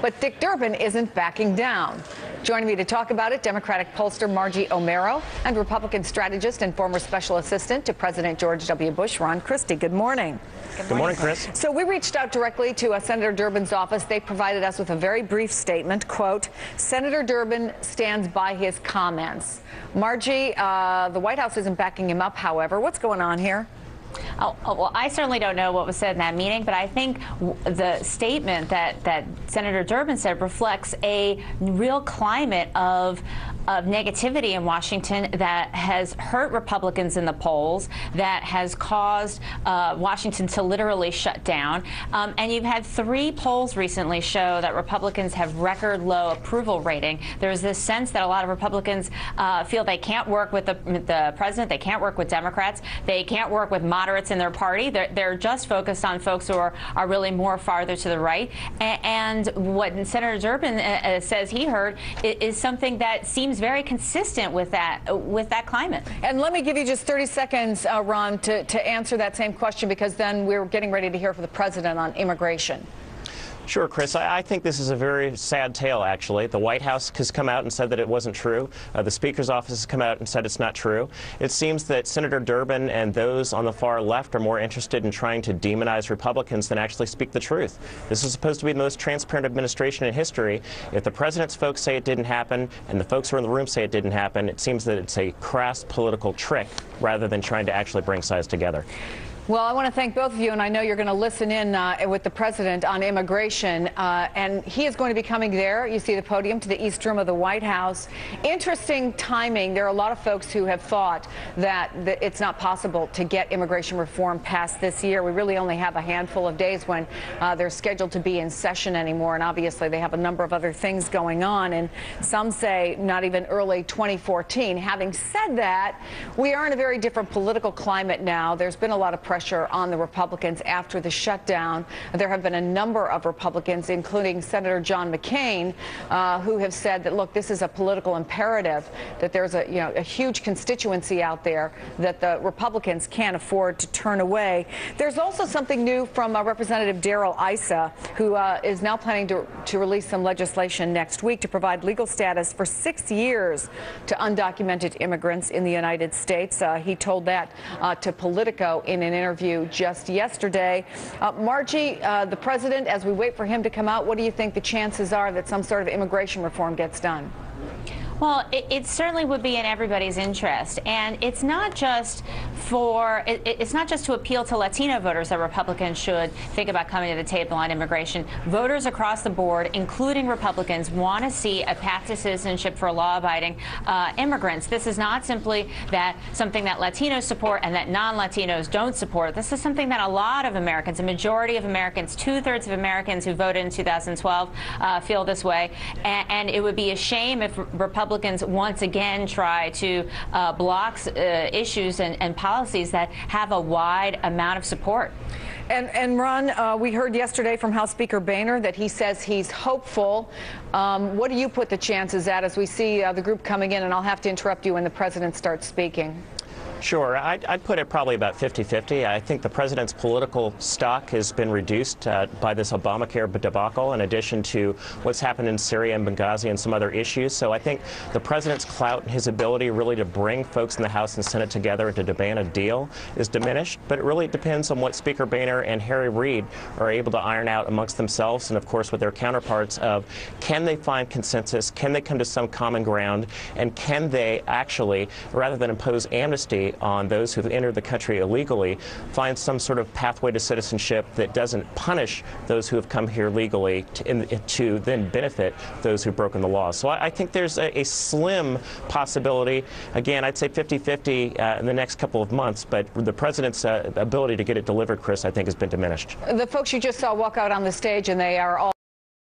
But Dick Durbin isn't backing down. Joining me to talk about it, Democratic pollster Margie Omero and Republican strategist and former special assistant to President George W. Bush, Ron Christie. Good morning. Good morning, Chris. So we reached out directly to Senator Durbin's office. They provided us with a very brief statement. Quote, Senator Durbin stands by his comments. Margie, the White House isn't backing him up, however. What's going on here? Well, I certainly don't know what was said in that meeting, but I think the statement that Senator Durbin said reflects a real climate of negativity in Washington that has hurt Republicans in the polls, that has caused Washington to literally shut down. And you've had 3 polls recently show that Republicans have record low approval rating. There's this sense that a lot of Republicans feel they can't work with the president, they can't work with Democrats, they can't work with moderates in their party. They're just focused on folks who are really more farther to the right. And what Senator Durbin says he heard is something that seems very consistent with that climate. And let me give you just 30 seconds, Ron, to answer that same question, because then we're getting ready to hear from the president on immigration. Sure, Chris. I think this is a very sad tale, actually. The White House has come out and said that it wasn't true. The Speaker's office has come out and said it's not true. It seems that Senator Durbin and those on the far left are more interested in trying to demonize Republicans than actually speak the truth. This is supposed to be the most transparent administration in history. If the president's folks say it didn't happen and the folks who are in the room say it didn't happen, it seems that it's a crass political trick rather than trying to actually bring sides together. Well, I want to thank both of you, and I know you're going to listen in with the president on immigration, and he is going to be coming there. You see the podium to the East Room of the White House. Interesting timing. There are a lot of folks who have thought that it's not possible to get immigration reform passed this year. We really only have a handful of days when they're scheduled to be in session anymore, and obviously they have a number of other things going on, and some say not even early 2014. Having said that, we are in a very different political climate now. There's been a lot of pressure on the Republicans after the shutdown. There have been a number of Republicans, including Senator John McCain, who have said that, look, this is a political imperative, that there's a huge constituency out there that the Republicans can't afford to turn away. There's also something new from Representative Darrell Issa, who is now planning to release some legislation next week to provide legal status for 6 years to undocumented immigrants in the United States. He told that to Politico in an interview just yesterday. Margie, the president, as we wait for him to come out, what do you think the chances are that some sort of immigration reform gets done? Well, it certainly would be in everybody's interest, and it's not just it's not just to appeal to Latino voters that Republicans should think about coming to the table on immigration. Voters across the board, including Republicans, want to see a path to citizenship for law-abiding immigrants. This is not simply something that Latinos support and that non-Latinos don't support. This is something that a lot of Americans, a majority of Americans, 2/3 of Americans who voted in 2012 feel this way, and it would be a shame if Republicans once again try to block issues and policies that have a wide amount of support. And Ron, we heard yesterday from House Speaker Boehner that he says he's hopeful. What do you put the chances at as we see the group coming in? And I'll have to interrupt you when the president starts speaking. Sure. I'd put it probably about 50-50. I think the president's political stock has been reduced by this Obamacare debacle, in addition to what's happened in Syria and Benghazi and some other issues. So I think the president's clout and his ability really to bring folks in the House and Senate together to demand a deal is diminished. But it really depends on what Speaker Boehner and Harry Reid are able to iron out amongst themselves and, of course, with their counterparts of can they find consensus, can they come to some common ground, and can they actually, rather than impose amnesty on those who've entered the country illegally, find some sort of pathway to citizenship that doesn't punish those who have come here legally to then benefit those who've broken the law. So I think there's a slim possibility. Again, I'd say 50-50 in the next couple of months, but the president's ability to get it delivered, Chris, I think has been diminished. The folks you just saw walk out on the stage, and they are all